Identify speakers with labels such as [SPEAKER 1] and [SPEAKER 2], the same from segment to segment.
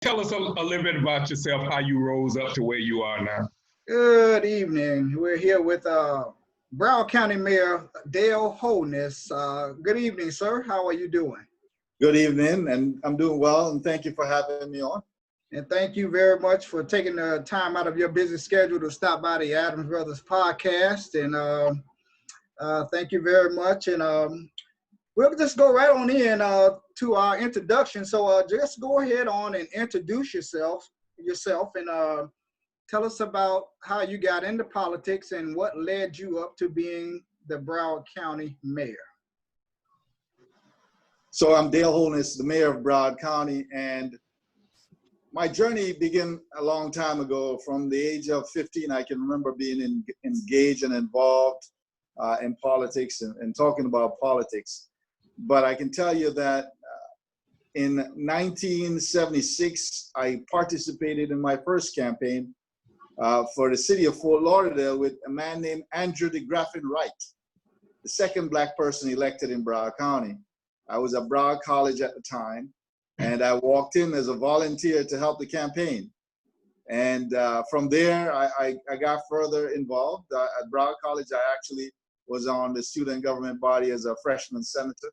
[SPEAKER 1] Tell us a little bit about yourself, how you rose up to where you are now.
[SPEAKER 2] Good evening. We're here with Broward County Mayor Dale Holness. Good evening, sir. How are you doing?
[SPEAKER 3] Good evening, and I'm doing well, and thank you for having me on.
[SPEAKER 2] And thank you very much for taking the time out of your busy schedule to stop by the Adams Brothers podcast. And thank you very much. And we'll just go right on in to our introduction. So just go ahead on and introduce yourself and tell us about how you got into politics and what led you up to being the Broward County mayor.
[SPEAKER 3] So I'm Dale Holness, the mayor of Broward County, and my journey began a long time ago. From the age of 15, I can remember being engaged and involved in politics and talking about politics. But I can tell you that in 1976, I participated in my first campaign for the city of Fort Lauderdale with a man named Andrew DeGraffin Wright, the second Black person elected in Broward County. I was at Broward College at the time, and I walked in as a volunteer to help the campaign. And from there, I got further involved. At Broward College, I actually was on the student government body as a freshman senator.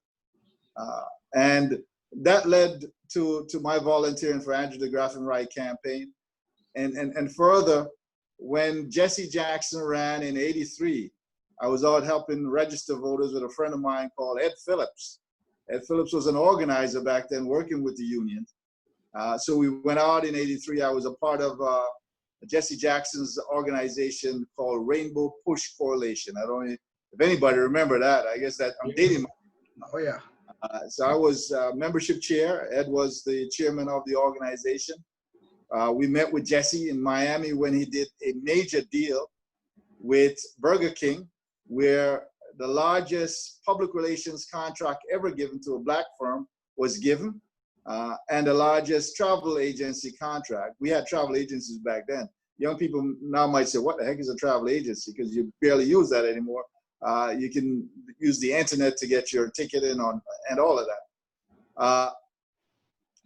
[SPEAKER 3] And that led to my volunteering for Andrew DeGraffin Wright campaign. And further, when Jesse Jackson ran in '83, I was out helping register voters with a friend of mine called Ed Phillips. Ed Phillips was an organizer back then working with the union. So we went out in '83. I was a part of Jesse Jackson's organization called Rainbow Push Coalition. I don't know if anybody remember that. I guess that I'm dating.
[SPEAKER 2] Oh, yeah.
[SPEAKER 3] So I was membership chair. Ed was the chairman of the organization. We met with Jesse in Miami when he did a major deal with Burger King, where the largest public relations contract ever given to a Black firm was given, and the largest travel agency contract. We had travel agencies back then. Young people now might say, what the heck is a travel agency? Because you barely use that anymore. You can use the internet to get your ticket in on and all of that.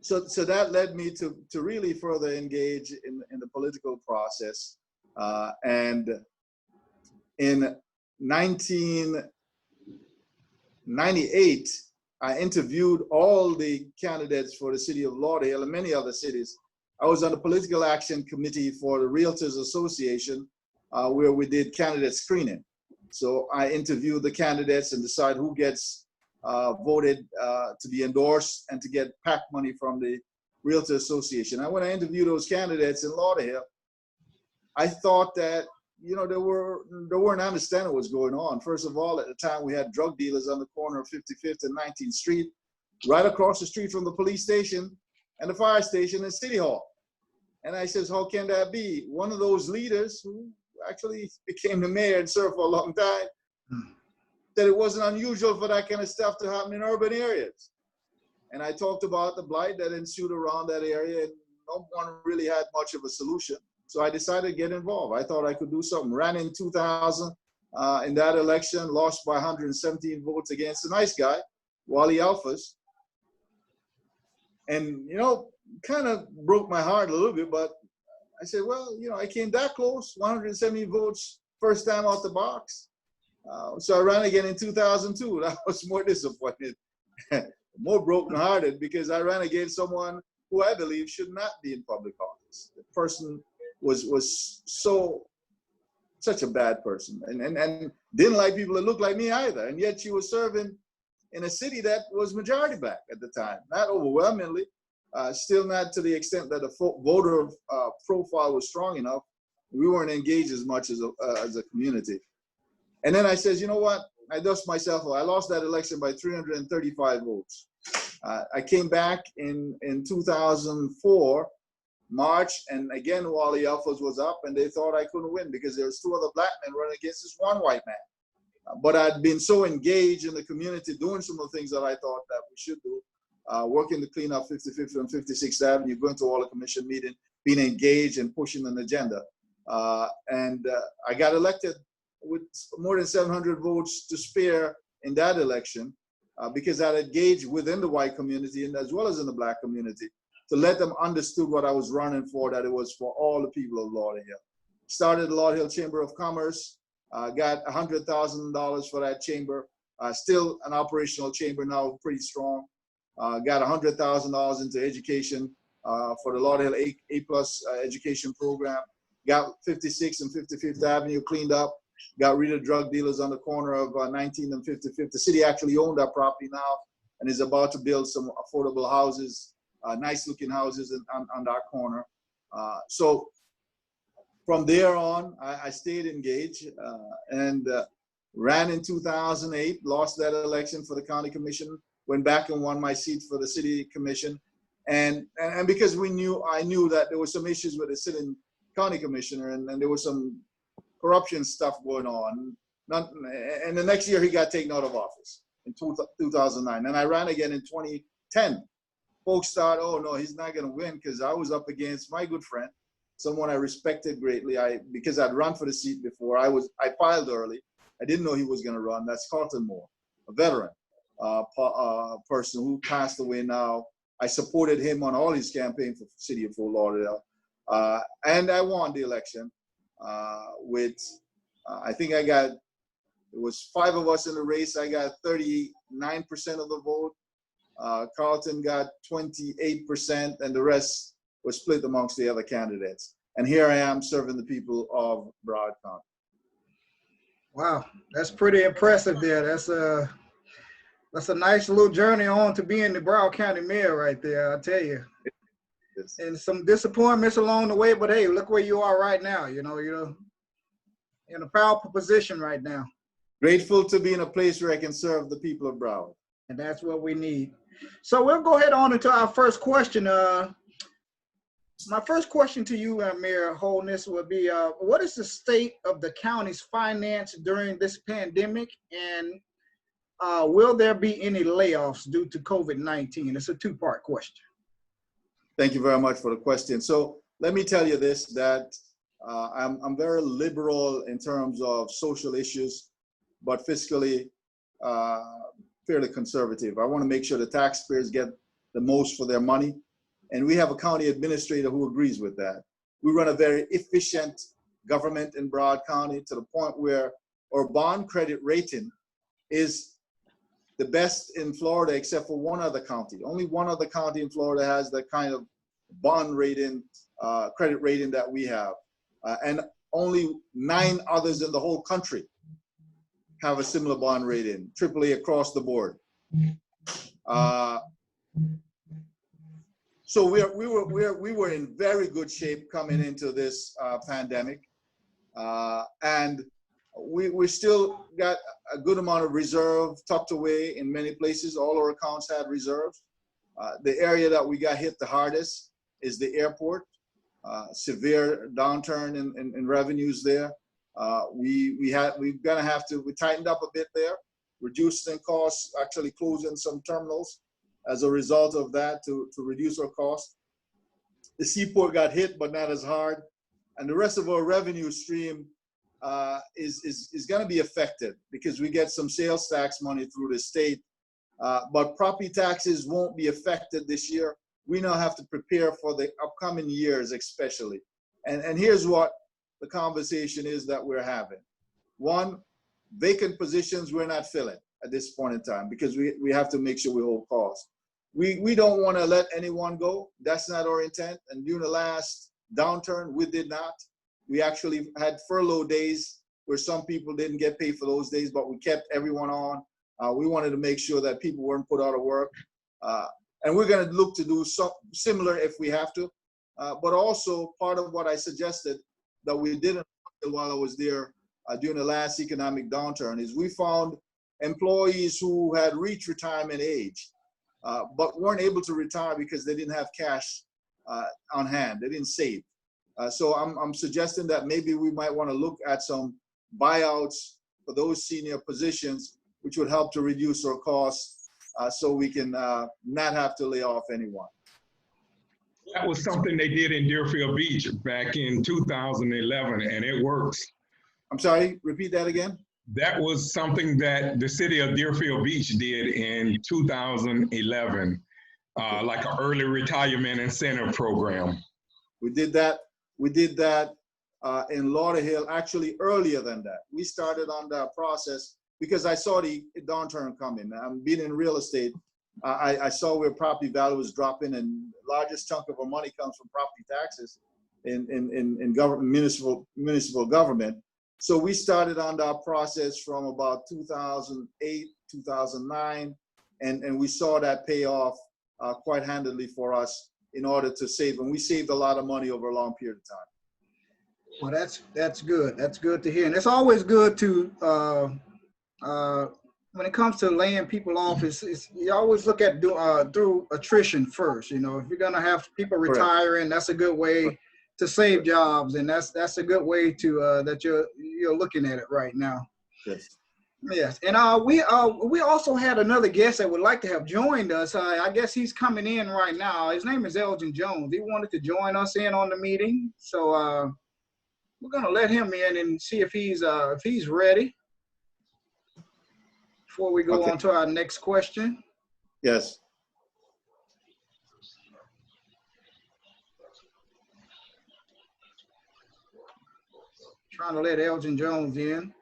[SPEAKER 3] So that led me to really further engage in the political process. And in 1998, I interviewed all the candidates for the city of Lauderdale and many other cities. I was on the political action committee for the Realtors Association, where we did candidate screening. So I interviewed the candidates and decide who gets voted to be endorsed and to get PAC money from the Realtor Association. And when I interviewed those candidates in Lauderdale, I thought that, you know, they weren't understanding what's going on. First of all, at the time we had drug dealers on the corner of 55th and 19th Street, right across the street from the police station and the fire station and City Hall. And I says, how can that be? One of those leaders who actually became the mayor and served for a long time, that it wasn't unusual for that kind of stuff to happen in urban areas. And I talked about the blight that ensued around that area, and no one really had much of a solution. So I decided to get involved. I thought I could do something. Ran in 2000 in that election, lost by 117 votes against a nice guy, Wally Alphas. And, you know, kind of broke my heart a little bit, but I said, well, you know, I came that close, 170 votes, first time out the box. So I ran again in 2002. I was more disappointed, more brokenhearted, because I ran against someone who I believe should not be in public office. The person was such a bad person, and didn't like people that looked like me either. And yet she was serving in a city that was majority Black at the time, not overwhelmingly, still not to the extent that the voter profile was strong enough. We weren't engaged as much as a community. And then I says, you know what? I dust myself off. I lost that election by 335 votes. I came back in 2004, March, and again, Wally Alphas was up, and they thought I couldn't win because there was 2 other Black men running against this one white man. But I'd been so engaged in the community, doing some of the things that I thought that we should do, working to clean up 55th and 56th Avenue, going to all the commission meetings, being engaged and pushing an agenda. And I got elected with more than 700 votes to spare in that election, because I engaged within the white community and as well as in the Black community to let them understood what I was running for, that it was for all the people of Lauderdale. Started the Lauderdale Chamber of Commerce, got $100,000 for that chamber. Still an operational chamber now, pretty strong. Got $100,000 into education for the Lauderdale A+ education program. Got 56th and 55th Avenue cleaned up. Got rid of drug dealers on the corner of 19th and 55th. The city actually owned that property now and is about to build some affordable houses, nice looking houses on that corner. So from there on, I stayed engaged and ran in 2008, lost that election for the county commission, went back and won my seat for the city commission. And because I knew that there were some issues with the sitting county commissioner and there was some corruption stuff going on. And the next year he got taken out of office in 2009. And I ran again in 2010. Folks thought, oh no, he's not gonna win, because I was up against my good friend, someone I respected greatly. Because I'd run for the seat before. I filed early. I didn't know he was gonna run. That's Carlton Moore, a veteran person who passed away now. I supported him on all his campaign for the city of Fort Lauderdale. And I won the election with, I think it was 5 of us in the race. I got 39% of the vote. Carlton got 28%, and the rest was split amongst the other candidates. And here I am serving the people of Broward County. Wow,
[SPEAKER 2] that's pretty impressive there. That's a nice little journey on to being the Broward County mayor right there, I'll tell you.
[SPEAKER 3] Yes.
[SPEAKER 2] And some disappointments along the way, but hey, look where you are right now. You know, you're in a powerful position right now.
[SPEAKER 3] Grateful to be in a place where I can serve the people of Broward.
[SPEAKER 2] And that's what we need. So we'll go ahead on into our first question. My first question to you, Mayor Holness, would be, what is the state of the county's finance during this pandemic? And will there be any layoffs due to COVID-19? It's a two-part question.
[SPEAKER 3] Thank you very much for the question. So let me tell you this, that I'm very liberal in terms of social issues, but fiscally fairly conservative. I want to make sure the taxpayers get the most for their money. And we have a county administrator who agrees with that. We run a very efficient government in Broward County to the point where our bond credit rating is the best in Florida, except for one other county. Only one other county in Florida has that kind of bond rating, credit rating that we have. And only 9 others in the whole country have a similar bond rating, AAA across the board. So we were in very good shape coming into this pandemic, and we still got a good amount of reserve tucked away in many places. All our accounts had reserves. The area that we got hit the hardest is the airport. Severe downturn in revenues there. We tightened up a bit there, reducing costs, actually closing some terminals as a result of that to reduce our costs. The seaport got hit, but not as hard. And the rest of our revenue stream is going to be affected because we get some sales tax money through the state, but property taxes won't be affected this year. We now have to prepare for the upcoming years, especially. And here's what the conversation is that we're having. One, vacant positions we're not filling at this point in time because we have to make sure we hold costs. We don't want to let anyone go. That's not our intent. And during the last downturn, we did not. We actually had furlough days where some people didn't get paid for those days, but we kept everyone on. We wanted to make sure that people weren't put out of work. And we're going to look to do something similar if we have to. But also part of what I suggested that we didn't while I was there during the last economic downturn is we found employees who had reached retirement age, but weren't able to retire because they didn't have cash on hand. They didn't save. So I'm suggesting that maybe we might want to look at some buyouts for those senior positions, which would help to reduce our costs so we can not have to lay off anyone.
[SPEAKER 1] That was something they did in Deerfield Beach back in 2011, and it works.
[SPEAKER 3] I'm sorry, repeat that again.
[SPEAKER 1] That was something that the city of Deerfield Beach did in 2011. like an early retirement incentive program.
[SPEAKER 3] We did that. We did that in Lauderhill, actually earlier than that. We started on that process because I saw the downturn coming. Being in real estate, I saw where property value was dropping, and the largest chunk of our money comes from property taxes in government, municipal government. So we started on that process from about 2008, 2009, and we saw that pay off quite handily for us in order to save. And we saved a lot of money over a long period of time.
[SPEAKER 2] Well, that's good. That's good to hear. And it's always good to, when it comes to laying people off, you always look at through attrition first. You know, if you're gonna have people retiring, that's a good way to save jobs, and that's a good way to that you're looking at it right now.
[SPEAKER 3] Yes.
[SPEAKER 2] Yes, and we also had another guest that would like to have joined us. I guess he's coming in right now. His name is Elgin Jones. He wanted to join us in on the meeting, so we're gonna let him in and see if he's ready before we go on to our next question.
[SPEAKER 3] Yes.
[SPEAKER 2] Trying to let Elgin Jones in.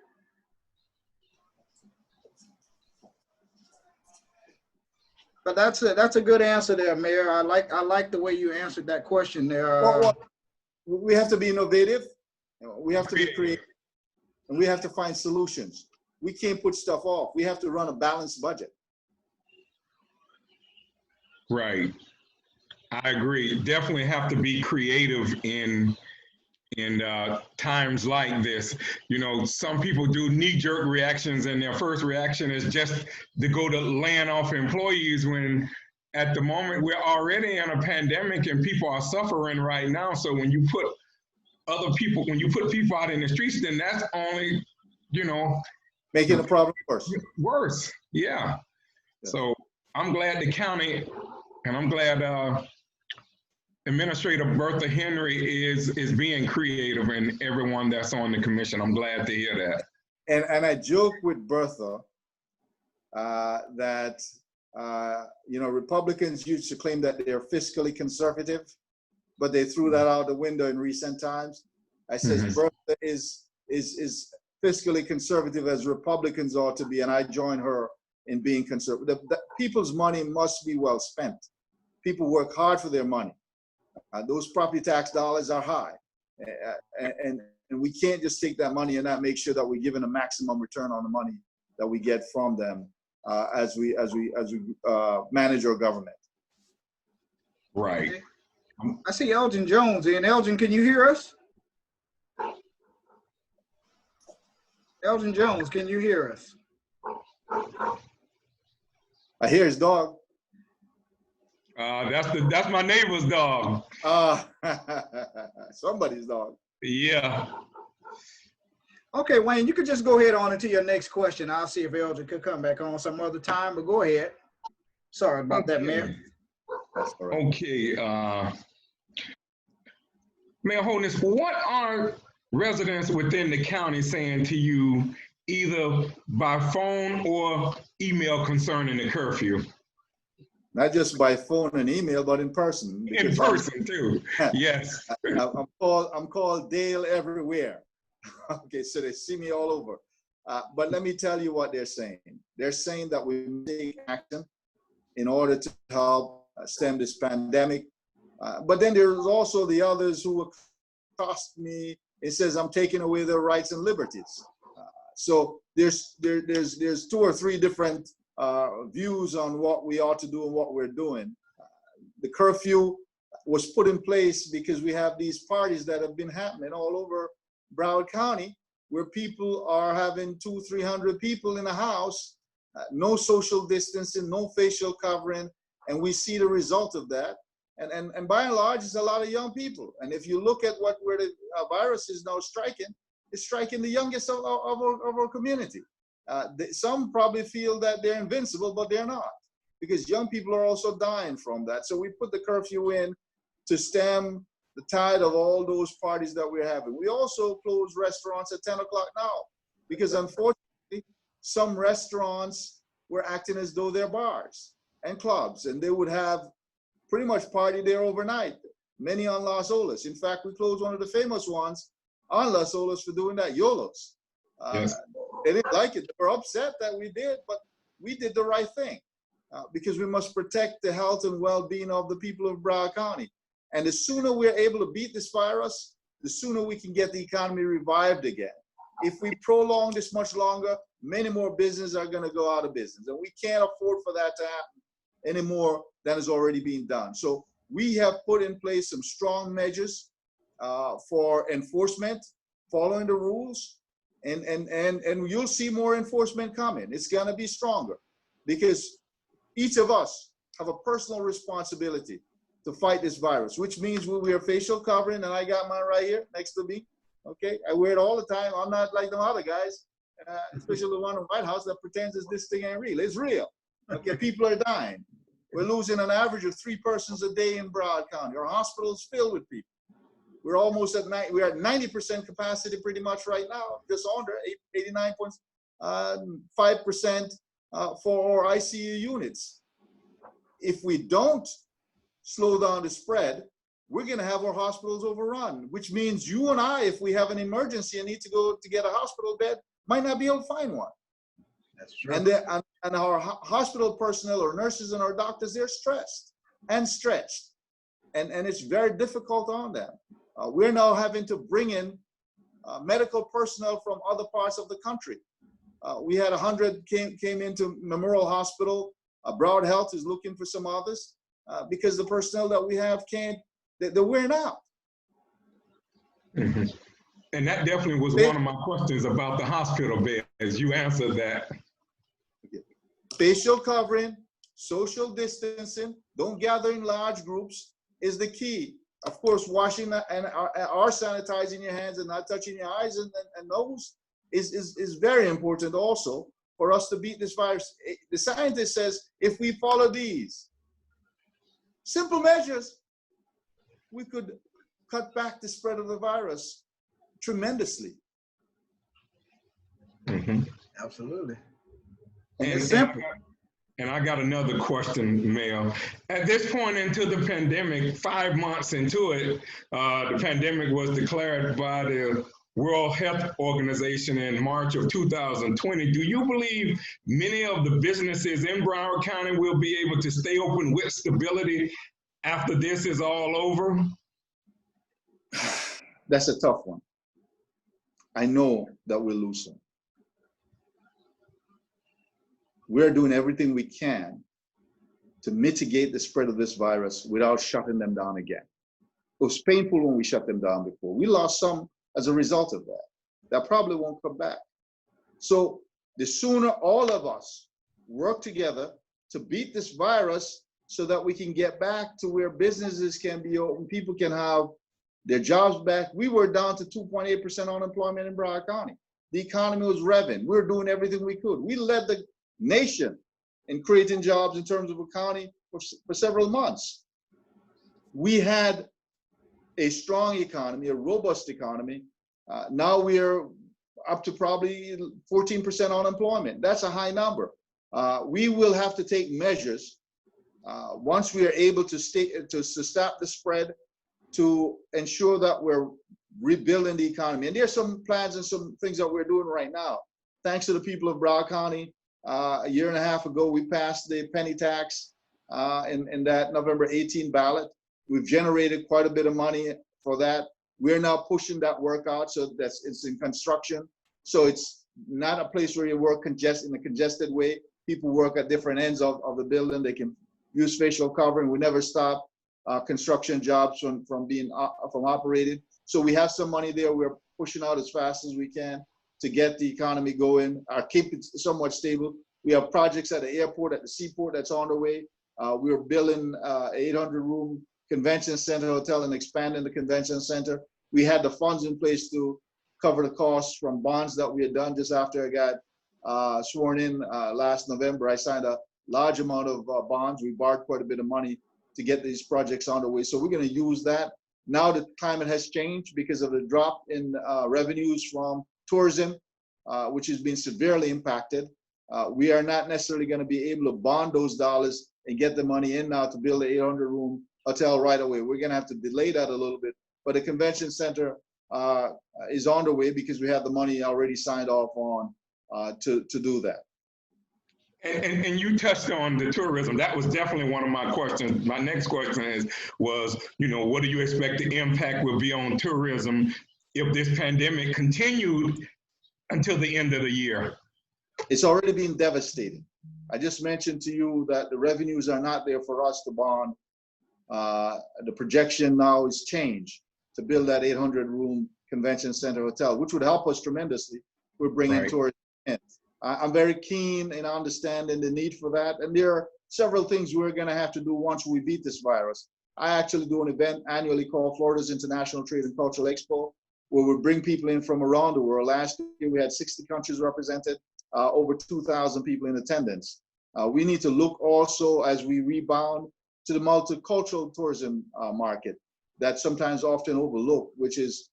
[SPEAKER 2] But that's a good answer there, Mayor. I like the way you answered that question there.
[SPEAKER 3] Well, we have to be innovative. We have to be creative, and we have to find solutions. We can't put stuff off. We have to run a balanced budget.
[SPEAKER 1] Right. I agree. Definitely have to be creative in times like this. You know, some people do knee-jerk reactions, and their first reaction is just to go to laying off employees, when at the moment we're already in a pandemic and people are suffering right now. So when you put people out in the streets, then that's only, you know,
[SPEAKER 3] making the problem worse.
[SPEAKER 1] Worse, yeah. So I'm glad the county, and I'm glad Administrator Bertha Henry is being creative, and everyone that's on the commission. I'm glad to hear that.
[SPEAKER 3] And I joke with Bertha that you know, Republicans used to claim that they're fiscally conservative, but they threw that out the window in recent times. I says Bertha is fiscally conservative as Republicans ought to be, and I join her in being conservative. The people's money must be well spent. People work hard for their money. Those property tax dollars are high, and we can't just take that money and not make sure that we're giving a maximum return on the money that we get from them as we manage our government.
[SPEAKER 1] Right.
[SPEAKER 2] I see Elgin Jones in. Elgin, can you hear us? Elgin Jones, can you hear us?
[SPEAKER 3] I hear his dog.
[SPEAKER 1] That's my neighbor's dog.
[SPEAKER 3] Somebody's dog.
[SPEAKER 1] Yeah.
[SPEAKER 2] Okay, Wayne, you could just go ahead on into your next question. I'll see if Elgin could come back on some other time, but go ahead. Sorry about that, Mayor.
[SPEAKER 1] Okay. Mayor Holness, what are residents within the county saying to you, either by phone or email, concerning the curfew?
[SPEAKER 3] Not just by phone and email, but in person.
[SPEAKER 1] In person too. Yes.
[SPEAKER 3] I'm called Dale everywhere. Okay, so they see me all over. But let me tell you what they're saying. They're saying that we take action in order to help stem this pandemic. But then there's also the others who accost me. It says I'm taking away their rights and liberties. So there's 2 or 3 different views on what we ought to do and what we're doing. The curfew was put in place because we have these parties that have been happening all over Broward County, where people are having 200-300 people in a house, no social distancing, no facial covering, and we see the result of that. And by and large, it's a lot of young people. And if you look at where the virus is now striking, it's striking the youngest of our community. Some probably feel that they're invincible, but they're not, because young people are also dying from that. So we put the curfew in to stem the tide of all those parties that we're having. We also close restaurants at 10 o'clock now, because unfortunately, some restaurants were acting as though they're bars and clubs, and they would have pretty much party there overnight. Many on Las Olas. In fact, we closed one of the famous ones on Las Olas for doing that, YOLOs.
[SPEAKER 1] Yes.
[SPEAKER 3] They didn't like it. They were upset that we did, but we did the right thing because we must protect the health and well-being of the people of Broward County. And the sooner we're able to beat this virus, the sooner we can get the economy revived again. If we prolong this much longer, many more businesses are going to go out of business. And we can't afford for that to happen any more than is already being done. So we have put in place some strong measures for enforcement, following the rules, and you'll see more enforcement coming. It's going to be stronger because each of us have a personal responsibility to fight this virus, which means we wear facial covering, and I got mine right here next to me. Okay, I wear it all the time. I'm not like them other guys, especially the one in the White House that pretends this thing ain't real. It's real. Okay, people are dying. We're losing an average of 3 persons a day in Broward County. Our hospital is filled with people. We're almost at we're at 90% capacity pretty much right now, just under 89.5% for our ICU units. If we don't slow down the spread, we're going to have our hospitals overrun, which means you and I, if we have an emergency and need to go to get a hospital bed, might not be able to find one.
[SPEAKER 2] That's true.
[SPEAKER 3] And our hospital personnel, our nurses and our doctors, they're stressed and stretched. And it's very difficult on them. We're now having to bring in medical personnel from other parts of the country. We had 100 came into Memorial Hospital. Broward Health is looking for some others because the personnel that we have they're wearing out.
[SPEAKER 1] Mm-hmm. And that definitely was one of my questions about the hospital beds. You answered that.
[SPEAKER 3] Facial covering, social distancing, don't gather in large groups is the key. Of course, washing and sanitizing your hands and not touching your eyes and nose is very important also for us to beat this virus. The scientist says if we follow these simple measures, we could cut back the spread of the virus tremendously.
[SPEAKER 1] Mm-hmm.
[SPEAKER 2] Absolutely.
[SPEAKER 1] And I got another question, Mayor. At this point into the pandemic, 5 months into it, the pandemic was declared by the World Health Organization in March of 2020. Do you believe many of the businesses in Broward County will be able to stay open with stability after this is all over?
[SPEAKER 3] That's a tough one. I know that we'll lose some. We're doing everything we can to mitigate the spread of this virus without shutting them down again. It was painful when we shut them down before. We lost some as a result of that. That probably won't come back. So the sooner all of us work together to beat this virus so that we can get back to where businesses can be open, people can have their jobs back. We were down to 2.8% unemployment in Broward County. The economy was revving. We were doing everything we could. We led the nation in creating jobs in terms of a county for several months. We had a strong economy, a robust economy. Now we are up to probably 14% unemployment. That's a high number. We will have to take measures once we are able to stop the spread, to ensure that we're rebuilding the economy. And there's some plans and some things that we're doing right now. Thanks to the people of Broward County, a year and a half ago, we passed the penny tax in that November 18 ballot. We've generated quite a bit of money for that. We're now pushing that work out, so it's in construction. So it's not a place where you work in a congested way. People work at different ends of the building. They can use facial covering. We never stop construction jobs from operating. So we have some money there. We're pushing out as fast as we can to get the economy going, keep it somewhat stable. We have projects at the airport, at the seaport that's on the way. We're building an 800-room convention center hotel and expanding the convention center. We had the funds in place to cover the costs from bonds that we had done just after I got sworn in last November. I signed a large amount of bonds. We borrowed quite a bit of money to get these projects on the way. So we're going to use that. Now the climate has changed because of the drop in revenues from tourism, which has been severely impacted. We are not necessarily going to be able to bond those dollars and get the money in now to build an 800-room hotel right away. We're going to have to delay that a little bit, but the convention center is on the way because we have the money already signed off on to do that.
[SPEAKER 1] And you touched on the tourism. That was definitely one of my questions. My next question was, what do you expect the impact will be on tourism if this pandemic continued until the end of the year?
[SPEAKER 3] It's already been devastating. I just mentioned to you that the revenues are not there for us to bond. The projection now is changed to build that 800-room convention center hotel, which would help us tremendously. We're bringing tourism in. I'm very keen in understanding the need for that. And there are several things we're going to have to do once we beat this virus. I actually do an event annually called Florida's International Trade and Cultural Expo, where we bring people in from around the world. Last year, we had 60 countries represented, over 2,000 people in attendance. We need to look also, as we rebound, to the multicultural tourism market that's sometimes often overlooked, which is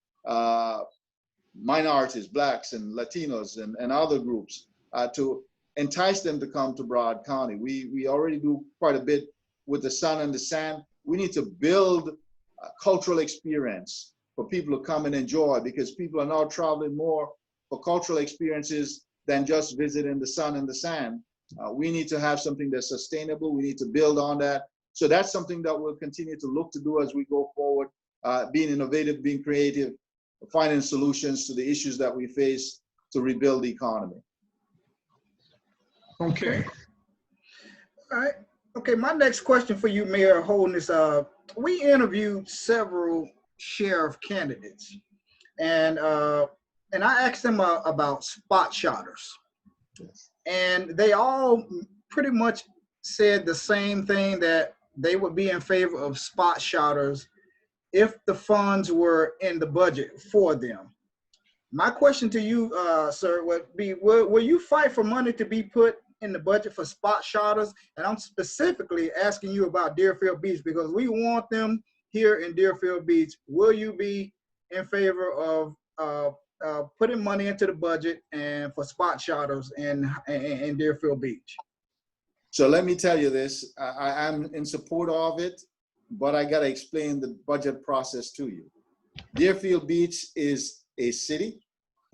[SPEAKER 3] minorities, Blacks and Latinos and other groups, to entice them to come to Broward County. We already do quite a bit with the Sun and the Sand. We need to build a cultural experience for people to come and enjoy, because people are now traveling more for cultural experiences than just visiting the Sun and the Sand. We need to have something that's sustainable. We need to build on that. So that's something that we'll continue to look to do as we go forward, being innovative, being creative, finding solutions to the issues that we face to rebuild the economy.
[SPEAKER 1] Okay.
[SPEAKER 2] All right. Okay, my next question for you, Mayor Holness. We interviewed several sheriff candidates, and I asked them about spot shotters.
[SPEAKER 3] Yes.
[SPEAKER 2] And they all pretty much said the same thing, that they would be in favor of spot shotters if the funds were in the budget for them. My question to you, sir, would be, will you fight for money to be put in the budget for spot shotters? And I'm specifically asking you about Deerfield Beach, because we want them here in Deerfield Beach. Will you be in favor of putting money into the budget and for spot shotters in Deerfield Beach?
[SPEAKER 3] So let me tell you this, I am in support of it, but I got to explain the budget process to you. Deerfield Beach is a city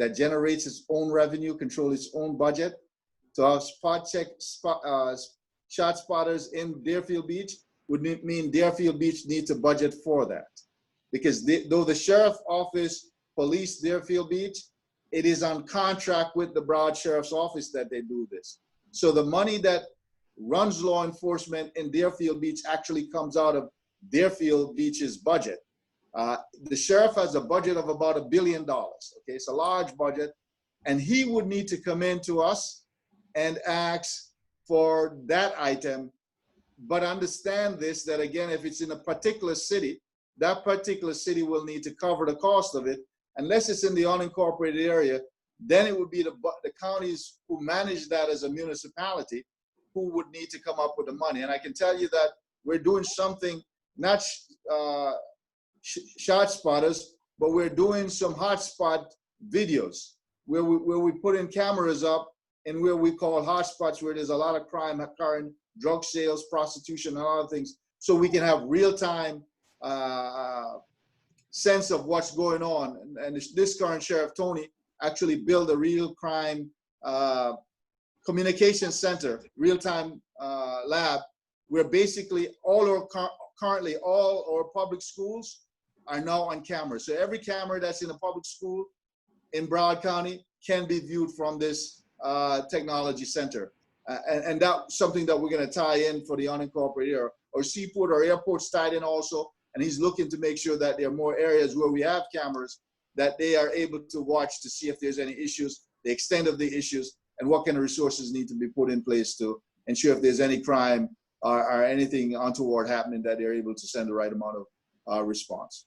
[SPEAKER 3] that generates its own revenue, controls its own budget. To have shot spotters in Deerfield Beach would mean Deerfield Beach needs a budget for that. Because though the sheriff office police Deerfield Beach, it is on contract with the Broward Sheriff's Office that they do this. So the money that runs law enforcement in Deerfield Beach actually comes out of Deerfield Beach's budget. The sheriff has a budget of about $1 billion. Okay, it's a large budget, and he would need to come in to us and ask for that item. But understand this, that again, if it's in a particular city, that particular city will need to cover the cost of it. Unless it's in the unincorporated area, then it would be the counties who manage that as a municipality who would need to come up with the money. And I can tell you that we're doing something, not shot spotters, but we're doing some hotspot videos where we put in cameras up and where we call hotspots, where there's a lot of crime occurring, drug sales, prostitution, and other things, so we can have real-time sense of what's going on. And this current Sheriff Tony actually built a real crime communication center, real-time lab, where basically currently all our public schools are now on camera. So every camera that's in a public school in Broward County can be viewed from this technology center. And that's something that we're going to tie in for the unincorporated area. Or seaport or airports tied in also. And he's looking to make sure that there are more areas where we have cameras that they are able to watch to see if there's any issues, the extent of the issues, and what kind of resources need to be put in place to ensure if there's any crime or anything untoward happening, that they're able to send the right amount of response.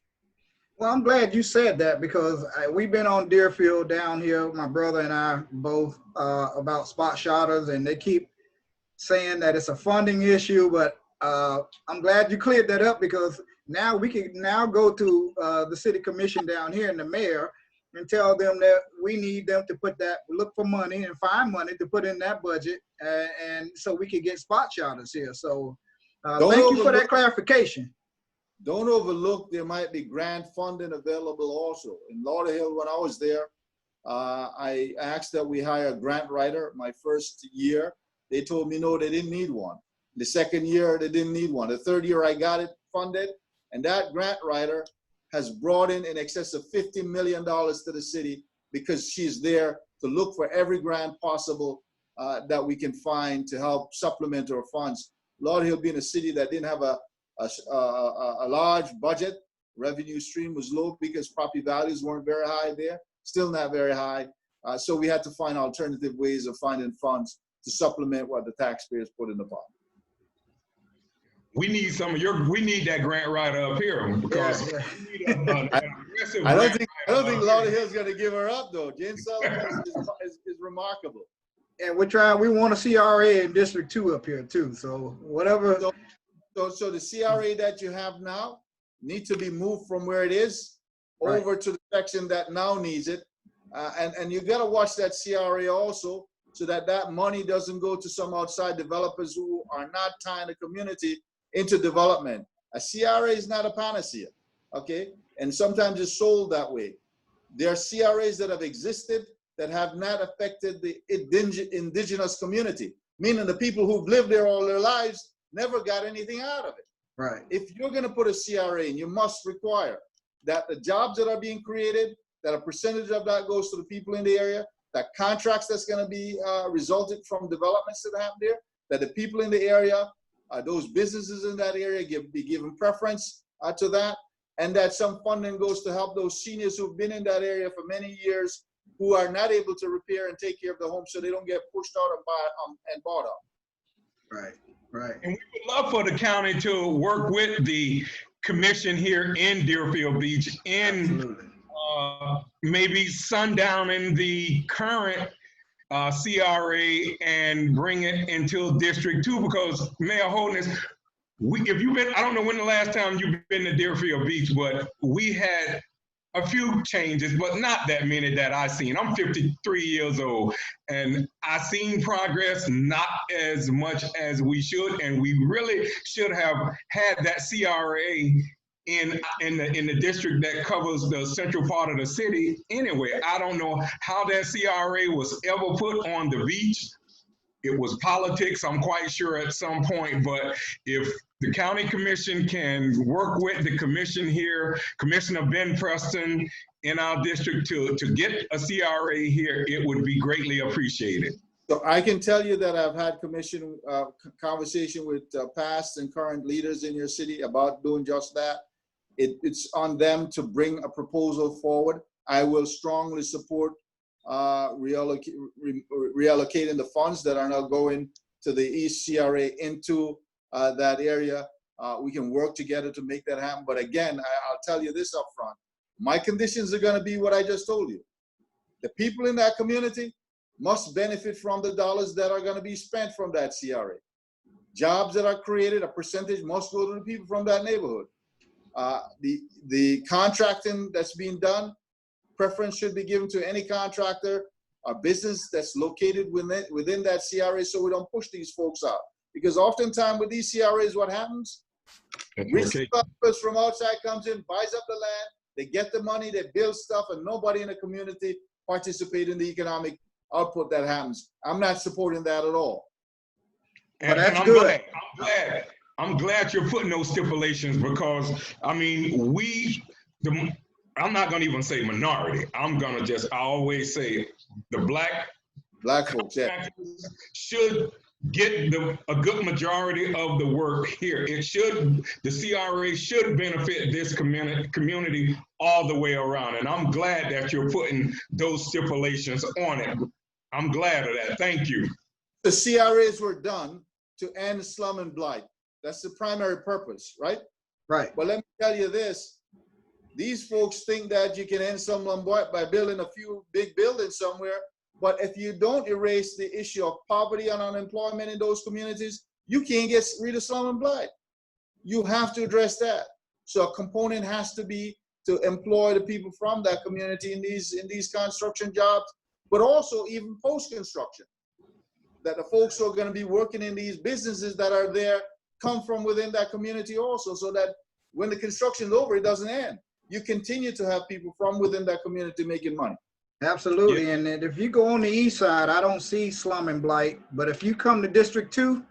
[SPEAKER 2] Well, I'm glad you said that, because we've been on Deerfield down here, my brother and I both, about spot shotters, and they keep saying that it's a funding issue, but I'm glad you cleared that up, because now we can now go to the city commission down here and the mayor and tell them that we need them to look for money and find money to put in that budget, and so we can get spot shotters here. So thank you for that clarification.
[SPEAKER 3] Don't overlook there might be grant funding available also. In Lauderhill, when I was there, I asked that we hire a grant writer. My first year, they told me no, they didn't need one. The second year, they didn't need one. The third year, I got it funded, and that grant writer has brought in excess of $50 million to the city because she's there to look for every grant possible that we can find to help supplement our funds. Lauderhill being a city that didn't have a large budget, revenue stream was low because property values weren't very high there, still not very high. So we had to find alternative ways of finding funds to supplement what the taxpayers put in the pot.
[SPEAKER 1] We need we need that grant writer up here because we need an aggressive
[SPEAKER 3] I don't think Lauderhill's going to give her up though. Jen Sullivan is remarkable.
[SPEAKER 2] And we want a CRA in District 2 up here too. So whatever.
[SPEAKER 3] So the CRA that you have now needs to be moved from where it is over to the section that now needs it. And you got to watch that CRA also so that money doesn't go to some outside developers who are not tying the community into development. A CRA is not a panacea, okay? And sometimes it's sold that way. There are CRAs that have existed that have not affected the indigenous community, meaning the people who've lived there all their lives never got anything out of it.
[SPEAKER 2] Right.
[SPEAKER 3] If you're going to put a CRA in, you must require that the jobs that are being created, that a percentage of that goes to the people in the area, that contracts that's going to be resulted from developments that happen there, that the people in the area, those businesses in that area be given preference to that, and that some funding goes to help those seniors who've been in that area for many years who are not able to repair and take care of the home so they don't get pushed out and bought up.
[SPEAKER 2] Right, right.
[SPEAKER 1] And we would love for the county to work with the commission here in Deerfield Beach in maybe sundown in the current CRA and bring it into District 2 because Mayor Holness, if you've been, I don't know when the last time you've been to Deerfield Beach, but we had a few changes, but not that many that I've seen. I'm 53 years old, and I've seen progress, not as much as we should, and we really should have had that CRA in the district that covers the central part of the city anyway. I don't know how that CRA was ever put on the beach. It was politics, I'm quite sure at some point, but if the county commission can work with the commission here, Commissioner Ben Preston in our district to get a CRA here, it would be greatly appreciated.
[SPEAKER 3] So I can tell you that I've had commission conversation with past and current leaders in your city about doing just that. It's on them to bring a proposal forward. I will strongly support reallocating the funds that are now going to the East CRA into that area. We can work together to make that happen. But again, I'll tell you this up front. My conditions are going to be what I just told you. The people in that community must benefit from the dollars that are going to be spent from that CRA. Jobs that are created, a percentage must go to the people from that neighborhood. The contracting that's being done, preference should be given to any contractor or business that's located within that CRA so we don't push these folks out. Because oftentimes with these CRAs, what happens? Developers from outside comes in, buys up the land, they get the money, they build stuff, and nobody in the community participates in the economic output that happens. I'm not supporting that at all.
[SPEAKER 1] And that's good. I'm glad you're putting those stipulations because, I mean, I'm not going to even say minority. I'm going to I always say the black
[SPEAKER 3] folks
[SPEAKER 1] should get a good majority of the work here. The CRA should benefit this community all the way around. And I'm glad that you're putting those stipulations on it. I'm glad of that. Thank you.
[SPEAKER 3] The CRAs were done to end slum and blight. That's the primary purpose, right?
[SPEAKER 2] Right.
[SPEAKER 3] But let me tell you this. These folks think that you can end slum and blight by building a few big buildings somewhere. But if you don't erase the issue of poverty and unemployment in those communities, you can't get rid of slum and blight. You have to address that. So a component has to be to employ the people from that community in these construction jobs, but also even post-construction, that the folks who are going to be working in these businesses that are there come from within that community also, so that when the construction is over, it doesn't end. You continue to have people from within that community making money.
[SPEAKER 2] Absolutely. And if you go on the east side, I don't see slum and blight. But if you come to District 2,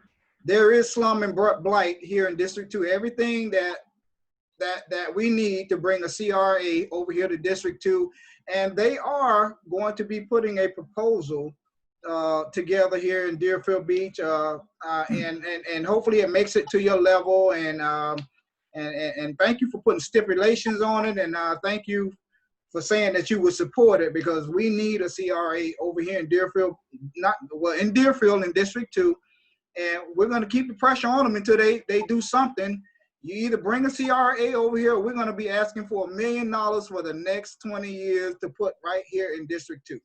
[SPEAKER 2] there is slum and blight here in District 2. Everything that we need to bring a CRA over here to District 2. And they are going to be putting a proposal together here in Deerfield Beach. And hopefully it makes it to your level. And thank you for putting stipulations on it. And thank you for saying that you would support it, because we need a CRA over here in Deerfield, in Deerfield in District 2. And we're going to keep the pressure on them until they do something. You either bring a CRA over here, or we're going to be asking for $1 million for the next 20 years to put right here in District 2.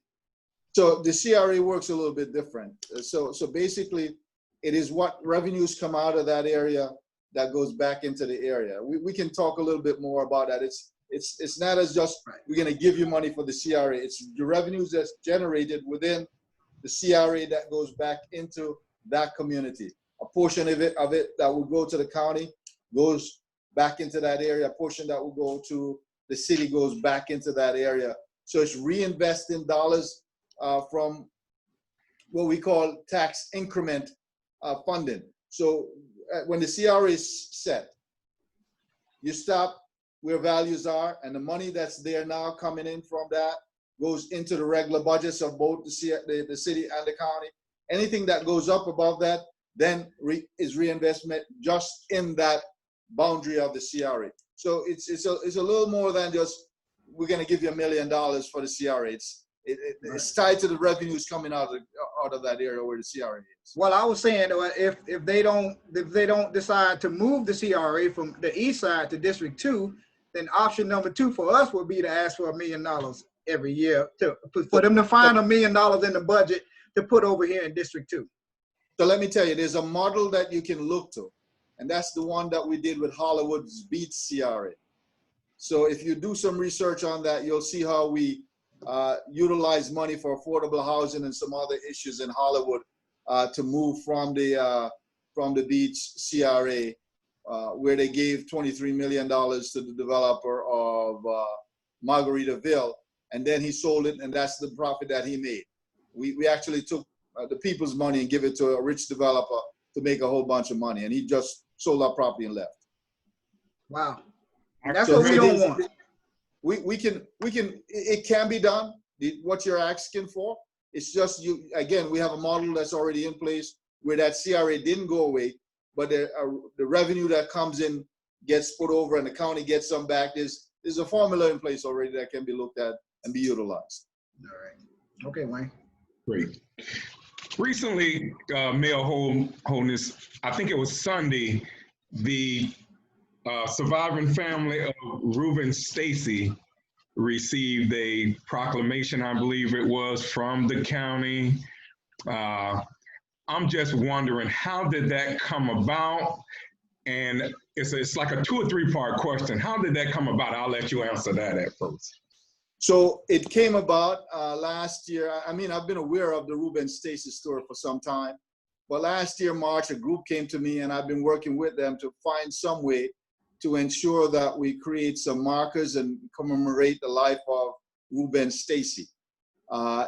[SPEAKER 3] So the CRA works a little bit different. So basically, it is what revenues come out of that area that goes back into the area. We can talk a little bit more about that. It's not as just we're going to give you money for the CRA. It's the revenues that's generated within the CRA that goes back into that community. A portion of it that will go to the county goes back into that area. A portion that will go to the city goes back into that area. So it's reinvesting dollars from what we call tax increment funding. So when the CRA is set, you stop where values are, and the money that's there now coming in from that goes into the regular budgets of both the city and the county. Anything that goes up above that then is reinvestment just in that boundary of the CRA. So it's a little more than just we're going to give you $1 million for the CRA. It's tied to the revenues coming out of that area where the CRA is.
[SPEAKER 2] Well, I was saying if they don't decide to move the CRA from the east side to District 2, then option number 2 for us would be to ask for $1 million every year for them to find $1 million in the budget to put over here in District 2.
[SPEAKER 3] So let me tell you, there's a model that you can look to, and that's the one that we did with Hollywood's Beach CRA. So if you do some research on that, you'll see how we utilize money for affordable housing and some other issues in Hollywood to move from the Beach CRA, where they gave $23 million to the developer of Margaritaville, and then he sold it, and that's the profit that he made. We actually took the people's money and give it to a rich developer to make a whole bunch of money, and he just sold our property and left.
[SPEAKER 2] Wow, that's what we don't want.
[SPEAKER 3] We can, it can be done, what you're asking for. It's just again, we have a model that's already in place where that CRA didn't go away, but the revenue that comes in gets put over and the county gets some back. There's a formula in place already that can be looked at and be utilized.
[SPEAKER 2] All right. Okay, Wayne.
[SPEAKER 1] Great. Recently, Mayor Holness, I think it was Sunday, the surviving family of Reuben Stacy received a proclamation, I believe it was, from the county. I'm just wondering, how did that come about? And it's like a 2 or 3 part question. How did that come about? I'll let you answer that at first.
[SPEAKER 3] So it came about last year. I mean, I've been aware of the Reuben Stacy story for some time, but last year, March, a group came to me and I've been working with them to find some way to ensure that we create some markers and commemorate the life of Reuben Stacy.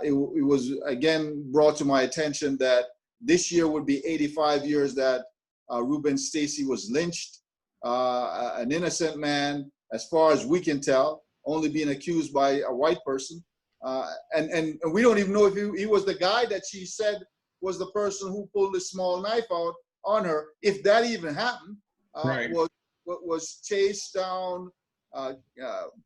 [SPEAKER 3] It was, again, brought to my attention that this year would be 85 years that Reuben Stacy was lynched, an innocent man, as far as we can tell, only being accused by a white person. And we don't even know if he was the guy that she said was the person who pulled the small knife out on her, if that even happened.
[SPEAKER 1] Right.
[SPEAKER 3] Was chased down,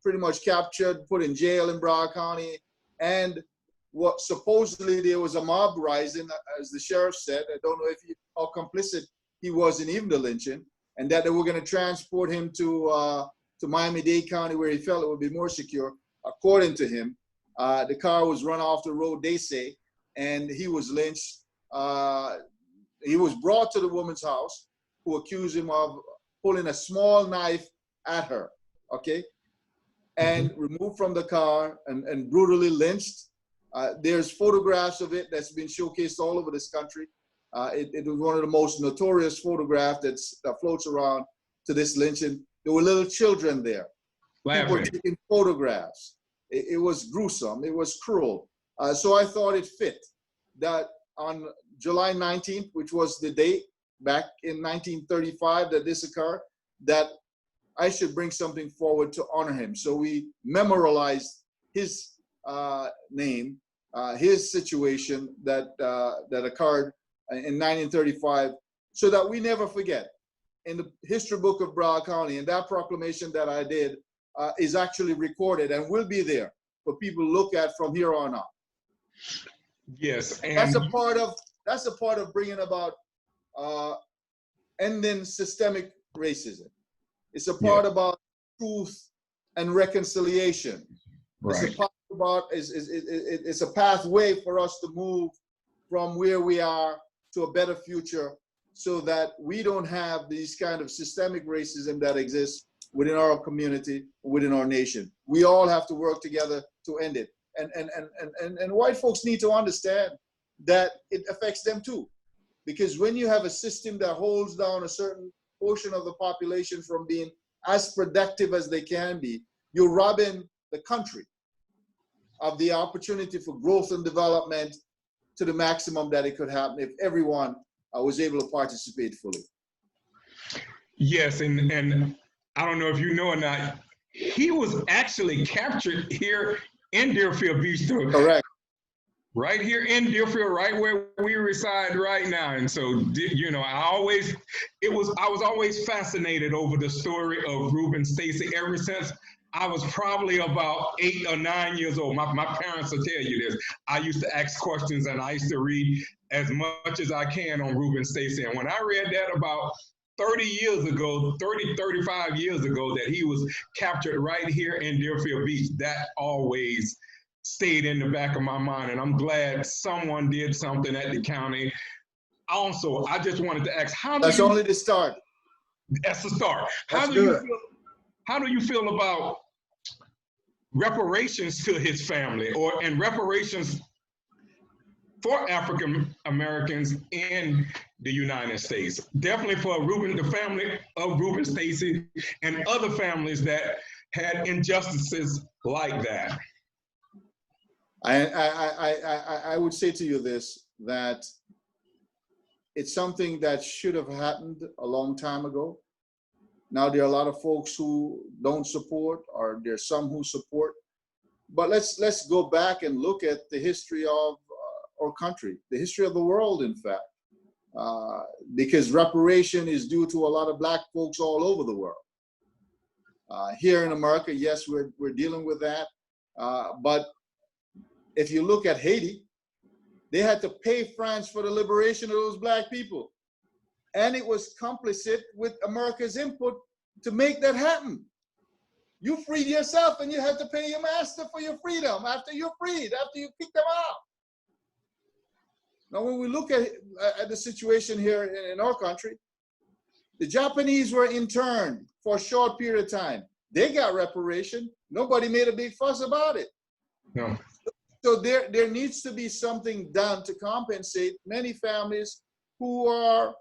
[SPEAKER 3] pretty much captured, put in jail in Broward County, and what supposedly there was a mob rising, as the sheriff said. I don't know how complicit he was in even the lynching, and that they were going to transport him to Miami-Dade County where he felt it would be more secure. According to him, the car was run off the road, they say, and he was lynched. He was brought to the woman's house who accused him of pulling a small knife at her, okay? and removed from the car and brutally lynched. There's photographs of it that's been showcased all over this country. It was one of the most notorious photographs that floats around to this lynching. There were little children there. People were taking photographs. It was gruesome. It was cruel. So I thought it fit that on July 19th, which was the date back in 1935 that this occurred, that I should bring something forward to honor him. So we memorialized his name, his situation that occurred in 1935, so that we never forget. In the history book of Broward County, and that proclamation that I did is actually recorded and will be there for people to look at from here on out.
[SPEAKER 1] Yes, and
[SPEAKER 3] that's a part of bringing about ending systemic racism. It's a part about truth and reconciliation. Right. It's a part about it's a pathway for us to move from where we are to a better future, so that we don't have these kind of systemic racism that exists within our community, within our nation. We all have to work together to end it. And white folks need to understand that it affects them too. Because when you have a system that holds down a certain portion of the population from being as productive as they can be, you're robbing the country of the opportunity for growth and development to the maximum that it could happen if everyone was able to participate fully.
[SPEAKER 1] Yes, and I don't know if you know or not, he was actually captured here in Deerfield Beach.
[SPEAKER 3] Correct.
[SPEAKER 1] Right here in Deerfield, right where we reside right now. And so, you know, I was always fascinated over the story of Reuben Stacy ever since I was probably about 8 or 9 years old. My parents will tell you this. I used to ask questions and I used to read as much as I can on Reuben Stacy. And when I read that about 35 years ago, that he was captured right here in Deerfield Beach, that always stayed in the back of my mind. And I'm glad someone did something at the county. Also, I just wanted to ask,
[SPEAKER 3] That's only the start.
[SPEAKER 1] That's the start.
[SPEAKER 2] That's good.
[SPEAKER 1] How do you feel about reparations to his family, and reparations for African Americans in the United States? Definitely for the family of Reuben Stacy and other families that had injustices like that.
[SPEAKER 3] I would say to you this, that it's something that should have happened a long time ago. Now there are a lot of folks who don't support, or there's some who support. But let's go back and look at the history of our country, the history of the world, in fact, because reparation is due to a lot of Black folks all over the world. Here in America, yes, we're dealing with that. But if you look at Haiti, they had to pay France for the liberation of those Black people. And it was complicit with America's input to make that happen. You freed yourself and you had to pay your master for your freedom after you're freed, after you kick them out. Now, when we look at the situation here in our country, the Japanese were interned for a short period of time. They got reparation. Nobody made a big fuss about it.
[SPEAKER 1] No.
[SPEAKER 3] So there needs to be something done to compensate many families who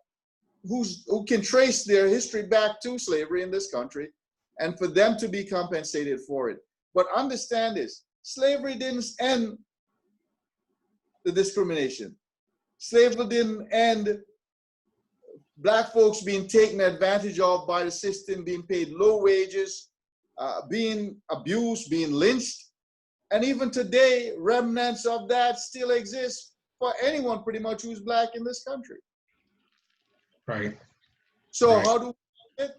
[SPEAKER 3] can trace their history back to slavery in this country, and for them to be compensated for it. But understand this, slavery didn't end the discrimination. Slavery didn't end Black folks being taken advantage of by the system, being paid low wages, being abused, being lynched. And even today, remnants of that still exist for anyone pretty much who's Black in this country.
[SPEAKER 1] Right.
[SPEAKER 3] So
[SPEAKER 1] right.
[SPEAKER 3] How do we get it?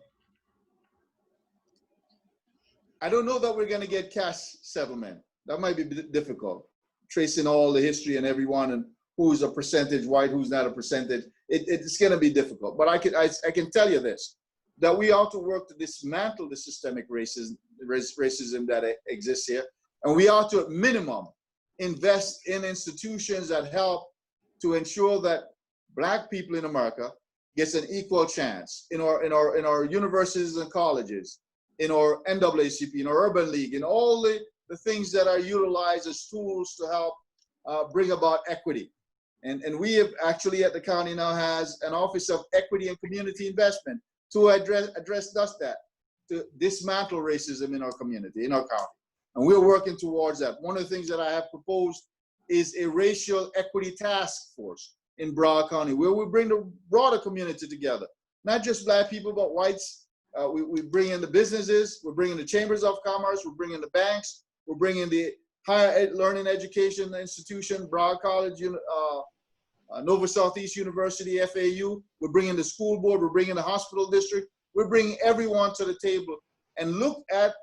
[SPEAKER 3] I don't know that we're going to get cash settlement. That might be difficult, tracing all the history and everyone and who's a percentage white, who's not a percentage. It's going to be difficult. But I can tell you this, that we ought to work to dismantle the systemic racism that exists here. And we ought to, at minimum, invest in institutions that help to ensure that Black people in America gets an equal chance in our universities and colleges, in our NAACP, in our Urban League, in all the things that are utilized as tools to help bring about equity. And we have actually at the county now has an Office of Equity and Community Investment to address just that, to dismantle racism in our community, in our county. And we're working towards that. One of the things that I have proposed is a racial equity task force in Broward County, where we bring the broader community together, not just Black people, but whites. We bring in the businesses, we're bringing the chambers of commerce, we're bringing the banks, we're bringing the higher learning education institution, Broward College, Nova Southeast University, FAU. We're bringing the school board, we're bringing the hospital district. We're bringing everyone to the table and look at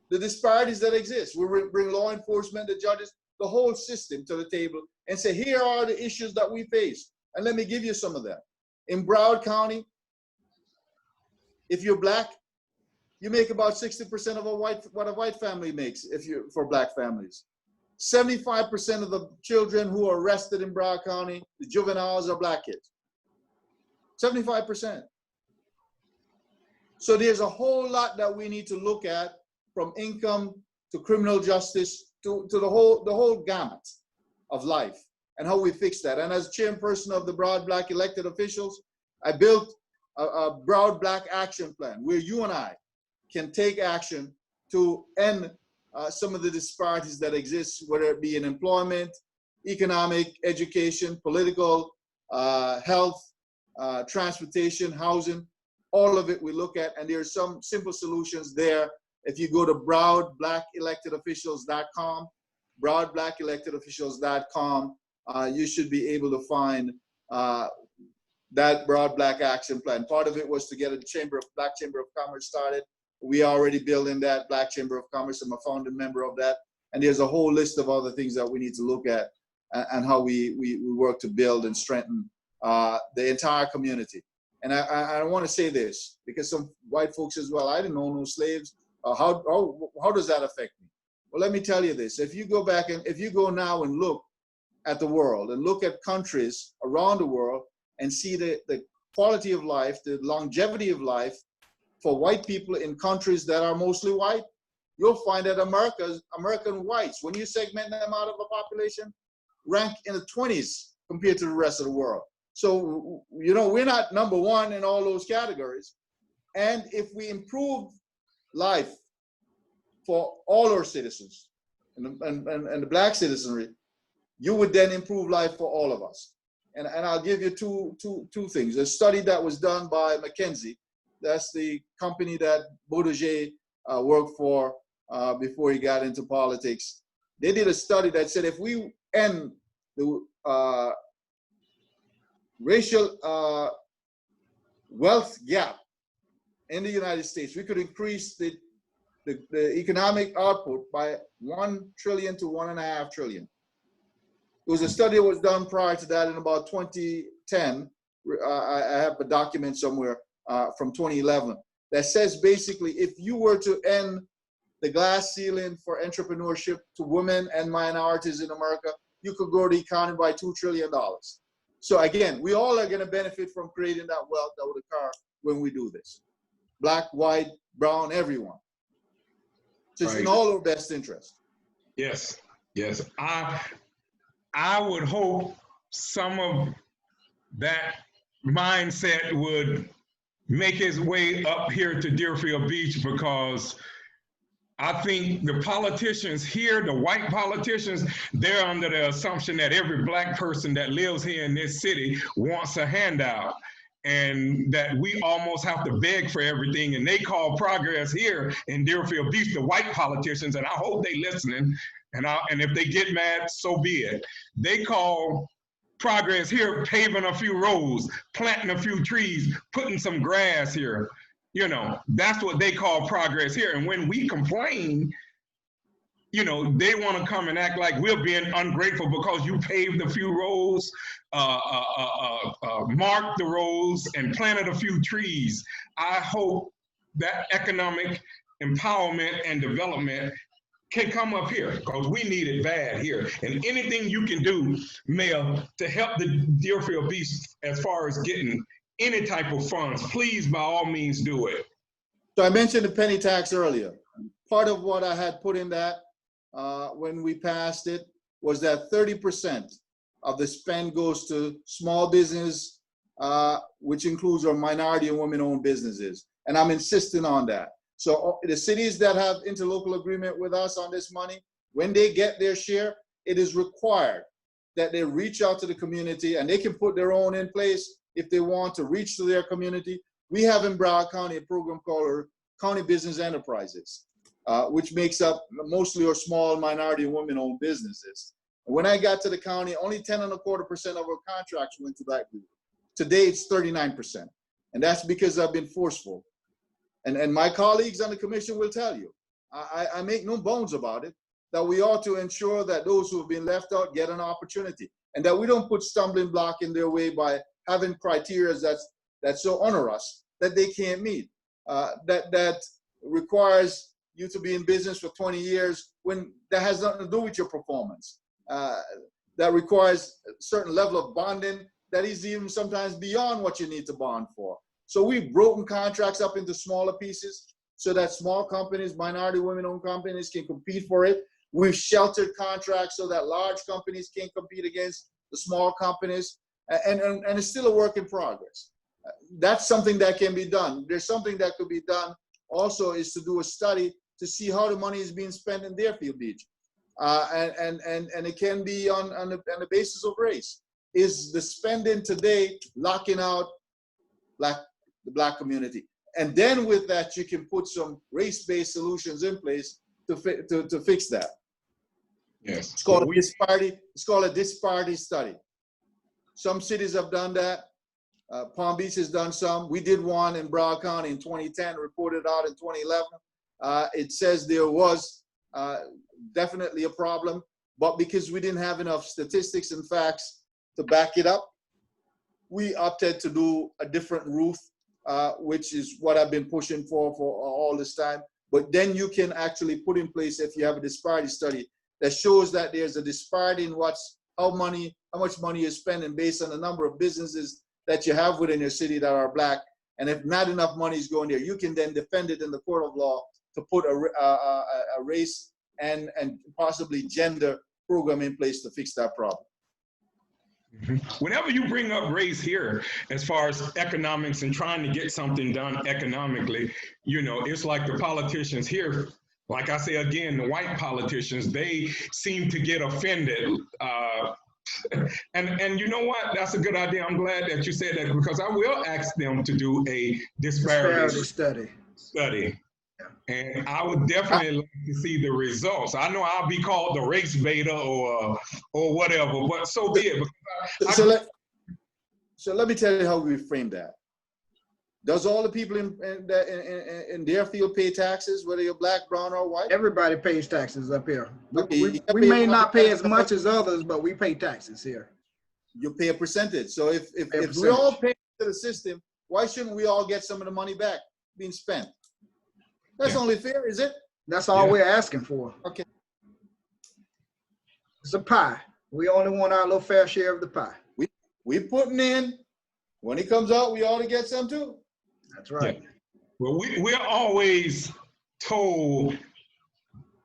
[SPEAKER 3] the disparities that exist. We bring law enforcement, the judges, the whole system to the table and say, here are the issues that we face. And let me give you some of them. In Broward County, if you're Black, you make about 60% of what a white family makes for Black families. 75% of the children who are arrested in Broward County, the juveniles, are Black kids. 75%. So there's a whole lot that we need to look at, from income to criminal justice to the whole gamut of life, and how we fix that. And as chairperson of the Broward Black elected officials, I built a Broward Black action plan where you and I can take action to end some of the disparities that exist, whether it be in employment, economic, education, political, health, transportation, housing. All of it we look at, and there are some simple solutions there. If you go to BrowardBlackElectedOfficials.com, BrowardBlackElectedOfficials.com, you should be able to find that Broward Black Action Plan. Part of it was to get a Black Chamber of Commerce started. We are already building that Black Chamber of Commerce. I'm a founding member of that. And there's a whole list of other things that we need to look at and how we work to build and strengthen the entire community. And I want to say this, because some white folks as well, I didn't own no slaves. How does that affect me? Well, let me tell you this. If you go back and if you go now and look at the world and look at countries around the world and see the quality of life, the longevity of life for white people in countries that are mostly white, you'll find that American whites, when you segment them out of a population, rank in the 20s compared to the rest of the world. So, you know, we're not number one in all those categories. And if we improve life for all our citizens and the Black citizenry, you would then improve life for all of us. And I'll give you two things. A study that was done by McKinsey, that's the company that Buttigieg worked for before he got into politics. They did a study that said if we end the racial wealth gap in the United States, we could increase the economic output by 1 trillion to 1.5 trillion. There was a study that was done prior to that in about 2010. I have a document somewhere from 2011 that says basically if you were to end the glass ceiling for entrepreneurship to women and minorities in America, you could grow the economy by $2 trillion. So again, we all are going to benefit from creating that wealth that would occur when we do this. Black, white, brown, everyone. So it's in all our best interest.
[SPEAKER 1] Yes, yes. I would hope some of that mindset would make its way up here to Deerfield Beach, because I think the politicians here, the white politicians, they're under the assumption that every Black person that lives here in this city wants a handout, and that we almost have to beg for everything. And they call progress here in Deerfield Beach, the white politicians, and I hope they listening. And if they get mad, so be it. They call progress here paving a few roads, planting a few trees, putting some grass here. You know, that's what they call progress here. And when we complain, you know, they want to come and act like we're being ungrateful because you paved a few roads, marked the roads, and planted a few trees. I hope that economic empowerment and development can come up here, because we need it bad here. And anything you can do, Mayor, to help the Deerfield Beach as far as getting any type of funds, please, by all means, do it.
[SPEAKER 3] So I mentioned the penny tax earlier. Part of what I had put in that when we passed it was that 30% of the spend goes to small business, which includes our minority and women-owned businesses. And I'm insisting on that. So the cities that have interlocal agreement with us on this money, when they get their share, it is required that they reach out to the community, and they can put their own in place if they want to reach to their community. We have in Broward County a program called County Business Enterprises, which makes up mostly our small minority and women-owned businesses. When I got to the county, only 10.25% of our contracts went to that group. Today, it's 39%. And that's because I've been forceful. And my colleagues on the commission will tell you, I make no bones about it, that we ought to ensure that those who have been left out get an opportunity, and that we don't put stumbling block in their way by having criteria that's so onerous that they can't meet. That requires you to be in business for 20 years when that has nothing to do with your performance. That requires a certain level of bonding that is even sometimes beyond what you need to bond for. So we've broken contracts up into smaller pieces so that small companies, minority women-owned companies can compete for it. We've sheltered contracts so that large companies can't compete against the small companies, and it's still a work in progress. That's something that can be done. There's something that could be done also, is to do a study to see how the money is being spent in Deerfield Beach. And it can be on the basis of race. Is the spending today locking out the Black community? And then with that, you can put some race-based solutions in place to fix that.
[SPEAKER 1] Yes.
[SPEAKER 3] It's called a disparity study. Some cities have done that. Palm Beach has done some. We did one in Broward County in 2010, reported out in 2011. It says there was definitely a problem, but because we didn't have enough statistics and facts to back it up, we opted to do a different route, which is what I've been pushing for all this time. But then you can actually put in place, if you have a disparity study that shows that there's a disparity in how much money you're spending based on the number of businesses that you have within your city that are Black. And if not enough money is going there, you can then defend it in the court of law to put a race and possibly gender program in place to fix that problem.
[SPEAKER 1] Whenever you bring up race here, as far as economics and trying to get something done economically, it's like the politicians here, like I say again, the white politicians, they seem to get offended. And you know what? That's a good idea. I'm glad that you said that, because I will ask them to do a disparity study. And I would definitely like to see the results. I know I'll be called the race beta or whatever, but so be it.
[SPEAKER 3] So let me tell you how we frame that. Does all the people in Deerfield pay taxes, whether you're Black, brown, or white?
[SPEAKER 2] Everybody pays taxes up here. We may not pay as much as others, but we pay taxes here.
[SPEAKER 3] You pay a percentage. So if we all pay to the system, why shouldn't we all get some of the money back being spent? That's only fair, is it?
[SPEAKER 2] That's all we're asking for.
[SPEAKER 3] Okay.
[SPEAKER 2] It's a pie. We only want our little fair share of the pie.
[SPEAKER 3] We putting in. When it comes out, we ought to get some too.
[SPEAKER 2] That's right.
[SPEAKER 1] Yeah. Well, we're always told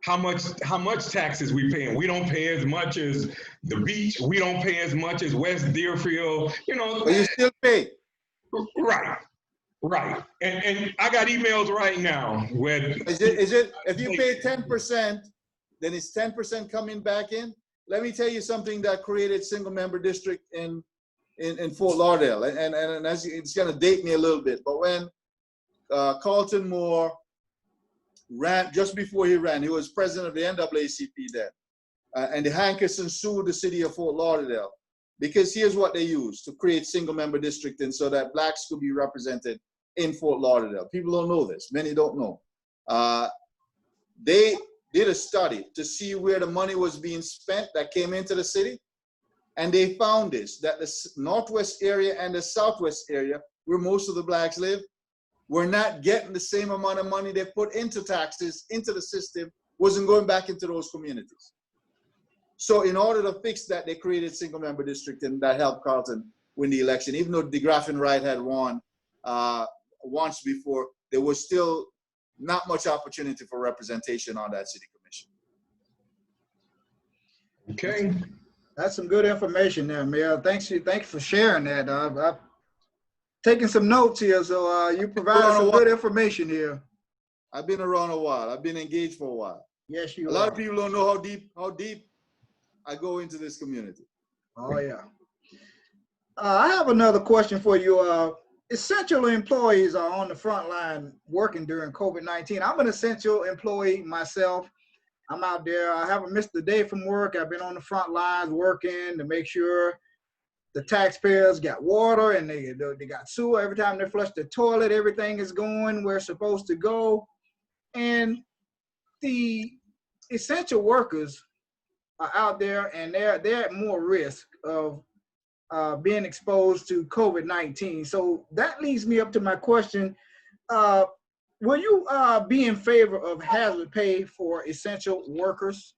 [SPEAKER 1] how much taxes we pay. And we don't pay as much as the beach. We don't pay as much as West Deerfield.
[SPEAKER 3] But you still pay.
[SPEAKER 1] Right. And I got emails right now where
[SPEAKER 3] is it if you pay 10%, then it's 10% coming back in? Let me tell you something that created single member district in Fort Lauderdale, and it's gonna date me a little bit, but when Carlton Moore ran, just before he ran, he was president of the NAACP then, and the Hankerson sued the city of Fort Lauderdale, because here's what they used to create single member district, and so that Blacks could be represented in Fort Lauderdale. People don't know this. Many don't know. They did a study to see where the money was being spent that came into the city. And they found that the northwest area and the southwest area, where most of the Blacks live, were not getting the same amount of money they put into taxes, into the system, wasn't going back into those communities. So in order to fix that, they created single member district, and that helped Carlton win the election. Even though DeGraff and Wright had won once before, there was still not much opportunity for representation on that city commission.
[SPEAKER 1] Okay.
[SPEAKER 2] That's some good information there, Mayor. Thanks for sharing that. I've taken some notes here, so you provided some good information here.
[SPEAKER 3] I've been around a while. I've been engaged for a while.
[SPEAKER 2] Yes, you are.
[SPEAKER 3] A lot of people don't know how deep I go into this community.
[SPEAKER 2] Oh, yeah. I have another question for you. Essential employees are on the front line working during COVID-19. I'm an essential employee myself. I'm out there. I haven't missed a day from work. I've been on the front lines working to make sure the taxpayers got water and they got sewer. Every time they flush the toilet, everything is going where it's supposed to go. And the essential workers are out there and they're at more risk of being exposed to COVID-19. So that leads me up to my question. Will you be in favor of hazard pay for essential workers?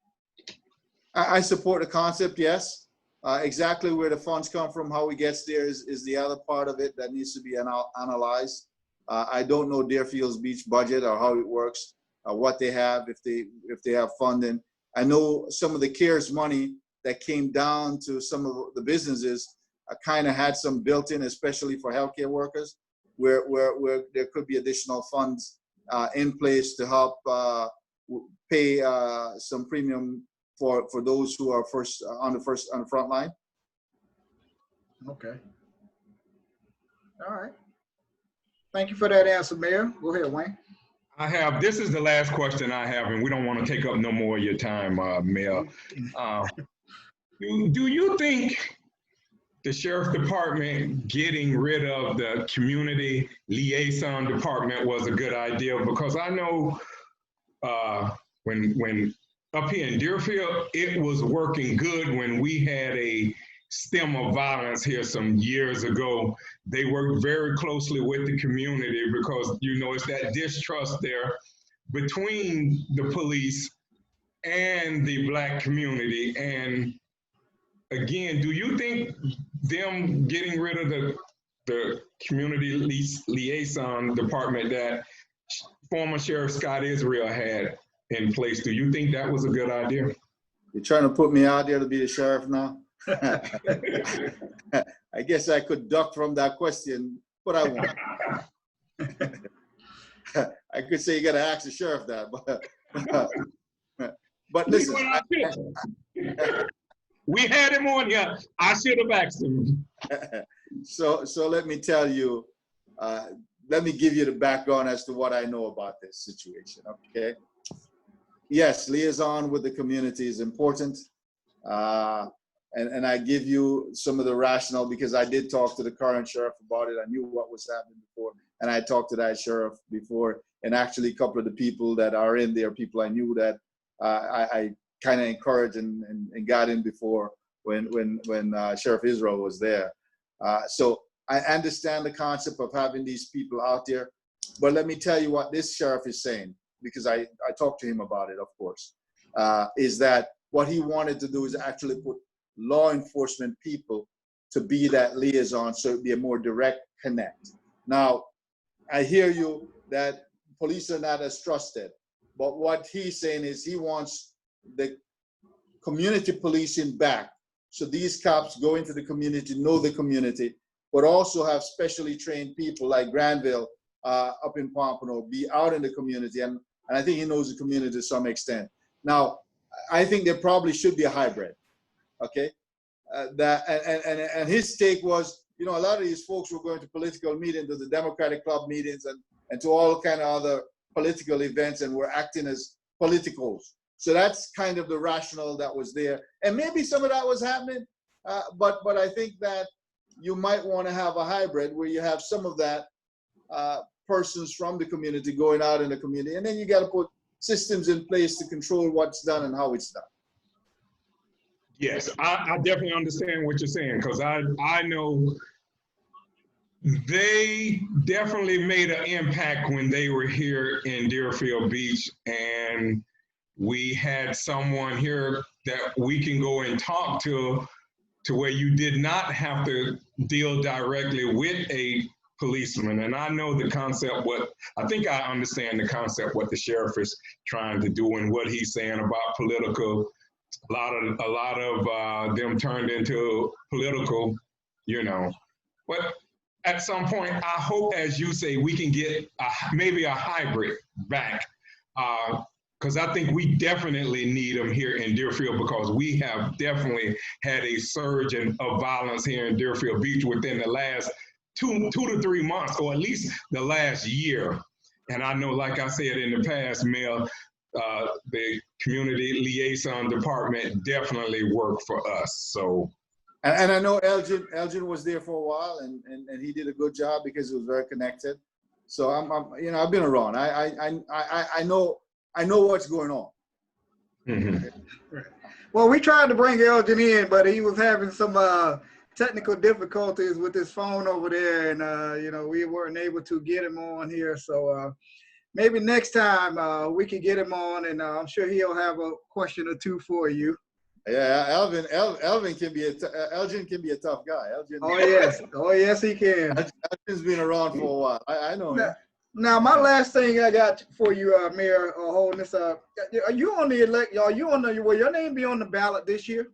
[SPEAKER 3] I support the concept, yes. Exactly where the funds come from, how it gets there is the other part of it that needs to be analyzed. I don't know Deerfield's beach budget or how it works, what they have, if they have funding. I know some of the CARES money that came down to some of the businesses kind of had some built in, especially for healthcare workers, where there could be additional funds in place to help pay some premium for those who are on the front line.
[SPEAKER 2] Okay. All right. Thank you for that answer, Mayor. Go ahead, Wayne.
[SPEAKER 1] This is the last question I have, and we don't want to take up no more of your time, Mayor. Do you think the Sheriff's Department getting rid of the community liaison department was a good idea? Because I know when up here in Deerfield, it was working good when we had a stem of violence here some years ago. They worked very closely with the community because, you know, it's that distrust there between the police and the Black community. And again, do you think them getting rid of the community liaison department that former Sheriff Scott Israel had in place, do you think that was a good idea?
[SPEAKER 3] You're trying to put me out there to be the sheriff now? I guess I could duck from that question, but I won't. I could say you got to ask the sheriff that, but listen.
[SPEAKER 1] We had him on here. I should have asked him.
[SPEAKER 3] So let me tell you, let me give you the background as to what I know about this situation, okay? Yes, liaison with the community is important. And I give you some of the rationale because I did talk to the current sheriff about it. I knew what was happening before, and I talked to that sheriff before. And actually, a couple of the people that are in there, people I knew that I kind of encouraged and got in before when Sheriff Israel was there. So I understand the concept of having these people out there, but let me tell you what this sheriff is saying, because I talked to him about it, of course, is that what he wanted to do is actually put law enforcement people to be that liaison so it'd be a more direct connect. Now, I hear you that police are not as trusted, but what he's saying is he wants the community policing back. So these cops go into the community, know the community, but also have specially trained people like Granville up in Pompano be out in the community. And I think he knows the community to some extent. Now, I think there probably should be a hybrid, okay? And his take was, you know, a lot of these folks were going to political meetings, to the Democratic Club meetings and to all kind of other political events and were acting as politicals. So that's kind of the rationale that was there. And maybe some of that was happening, but I think that you might want to have a hybrid where you have some of that persons from the community going out in the community, and then you got to put systems in place to control what's done and how it's done.
[SPEAKER 1] Yes, I definitely understand what you're saying, because I know they definitely made an impact when they were here in Deerfield Beach, and we had someone here that we can go and talk to where you did not have to deal directly with a policemen. And I know the concept, I think I understand the concept, what the sheriff is trying to do and what he's saying about political. A lot of them turned into political, But at some point, I hope, as you say, we can get maybe a hybrid back. Because I think we definitely need them here in Deerfield, because we have definitely had a surge of violence here in Deerfield Beach within the last two to 3 months, or at least the last year. And I know, like I said in the past, Mel, the community liaison department definitely worked for us. So,
[SPEAKER 3] and I know Elgin was there for a while, and he did a good job because he was very connected. So I've been around. I know what's going on.
[SPEAKER 1] Mm-hmm.
[SPEAKER 2] Well, we tried to bring Elgin in, but he was having some technical difficulties with his phone over there, and we weren't able to get him on here. So maybe next time we can get him on, and I'm sure he'll have a question or two for you.
[SPEAKER 3] Yeah, Elgin can be a tough guy. Elgin,
[SPEAKER 2] oh yes, he can.
[SPEAKER 3] Elgin's been around for a while. I know him.
[SPEAKER 2] Now, my last thing I got for you, Mayor Holness, are you on the will your name be on the ballot this year?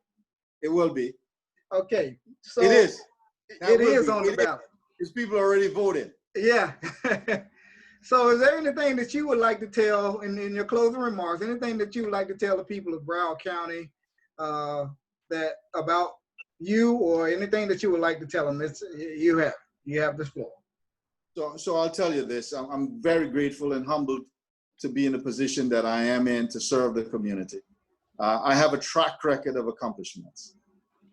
[SPEAKER 3] It will be.
[SPEAKER 2] Okay. So
[SPEAKER 3] it is.
[SPEAKER 2] It is on the ballot.
[SPEAKER 3] Because people already voted.
[SPEAKER 2] Yeah. So is there anything that you would like to tell in your closing remarks, anything that you would like to tell the people of Broward County that about you, or anything that you would like to tell them? You have this floor.
[SPEAKER 3] So I'll tell you this, I'm very grateful and humbled to be in the position that I am in to serve the community. I have a track record of accomplishments.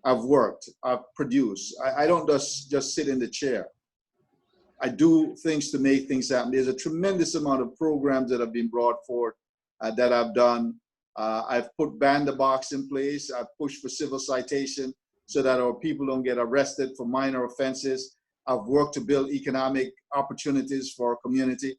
[SPEAKER 3] I've worked, I've produced. I don't just sit in the chair. I do things to make things happen. There's a tremendous amount of programs that have been brought forth that I've done. I've put ban the box in place. I've pushed for civil citation so that our people don't get arrested for minor offenses. I've worked to build economic opportunities for our community.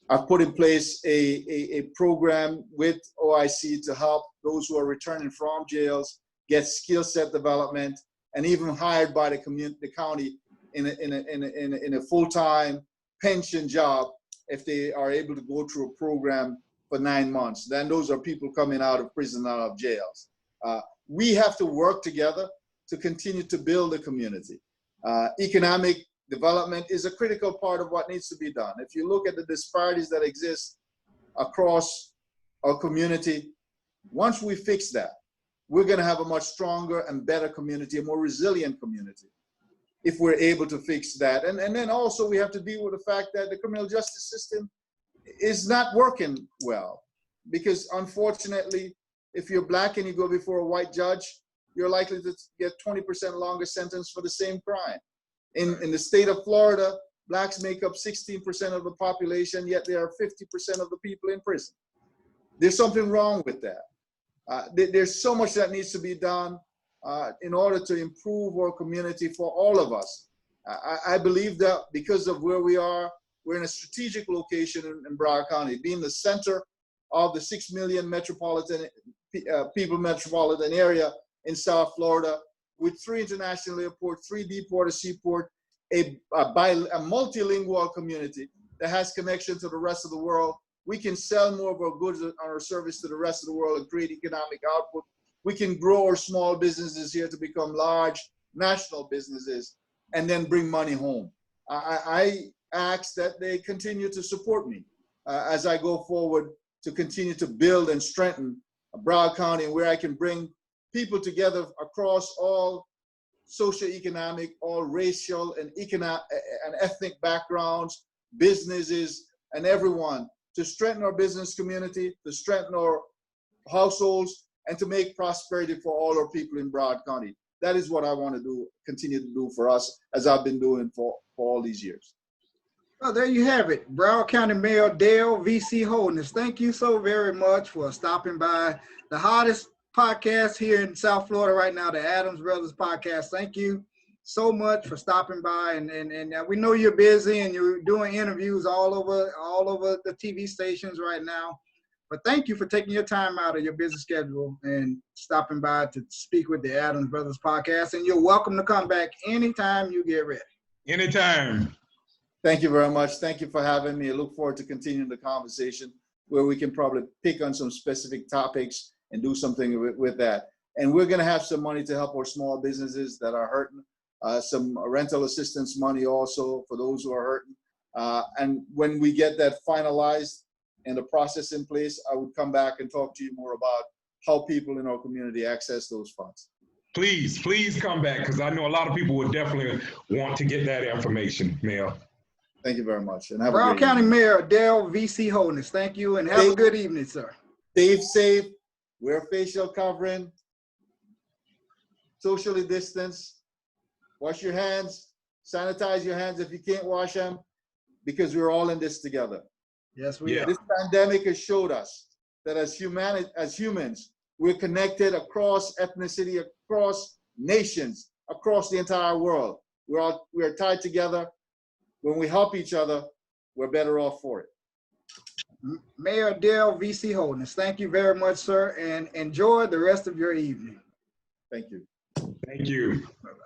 [SPEAKER 3] I've put in place a program with OIC to help those who are returning from jails get skill set development, and even hired by the county in a full-time pension job if they are able to go through a program for 9 months. Then those are people coming out of prison, out of jails. We have to work together to continue to build the community. Economic development is a critical part of what needs to be done. If you look at the disparities that exist across our community, once we fix that, we're going to have a much stronger and better community, a more resilient community, if we're able to fix that. And then also we have to deal with the fact that the criminal justice system is not working well, because unfortunately, if you're Black and you go before a white judge, you're likely to get 20% longer sentence for the same crime. In the state of Florida, Blacks make up 16% of the population, yet there are 50% of the people in prison. There's something wrong with that. There's so much that needs to be done in order to improve our community for all of us. I believe that because of where we are, we're in a strategic location in Broward County, being the center of the 6 million people metropolitan area in South Florida, with 3 international airports, 3 deep water seaport, a multilingual community that has connection to the rest of the world. We can sell more of our goods and our service to the rest of the world and create economic output. We can grow our small businesses here to become large national businesses and then bring money home. I ask that they continue to support me as I go forward to continue to build and strengthen Broward County, where I can bring people together across all socioeconomic, all racial and economic and ethnic backgrounds, businesses, and everyone, to strengthen our business community, to strengthen our households, and to make prosperity for all our people in Broward County. That is what I want to do, continue to do for us, as I've been doing for all these years.
[SPEAKER 2] Well, there you have it. Broward County Mayor Dale V.C. Holness, thank you so very much for stopping by the hottest podcast here in South Florida right now, the Adams Brothers Podcast. Thank you so much for stopping by, and we know you're busy and you're doing interviews all over the TV stations right now. But thank you for taking your time out of your busy schedule and stopping by to speak with the Adams Brothers Podcast. And you're welcome to come back anytime you get ready.
[SPEAKER 1] Anytime.
[SPEAKER 3] Thank you very much. Thank you for having me. I look forward to continuing the conversation where we can probably pick on some specific topics and do something with that. And we're going to have some money to help our small businesses that are hurting, some rental assistance money also for those who are hurting. And when we get that finalized and the process in place, I would come back and talk to you more about how people in our community access those funds.
[SPEAKER 1] Please come back, because I know a lot of people would definitely want to get that information, Mayor.
[SPEAKER 3] Thank you very much. And have
[SPEAKER 2] Broward
[SPEAKER 3] a great
[SPEAKER 2] County
[SPEAKER 3] evening.
[SPEAKER 2] Mayor Dale V.C. Holness, thank you, and have a good evening, sir.
[SPEAKER 3] Stay safe, wear facial covering, socially distance, wash your hands, sanitize your hands if you can't wash them, because we're all in this together.
[SPEAKER 2] Yes, we are.
[SPEAKER 3] This pandemic has showed us that as humans, we're connected across ethnicity, across nations, across the entire world. We are tied together. When we help each other, we're better off for it.
[SPEAKER 2] Mayor Dale V.C. Holness, thank you very much, sir, and enjoy the rest of your evening.
[SPEAKER 3] Thank you.
[SPEAKER 1] Thank you.
[SPEAKER 2] Bye-bye.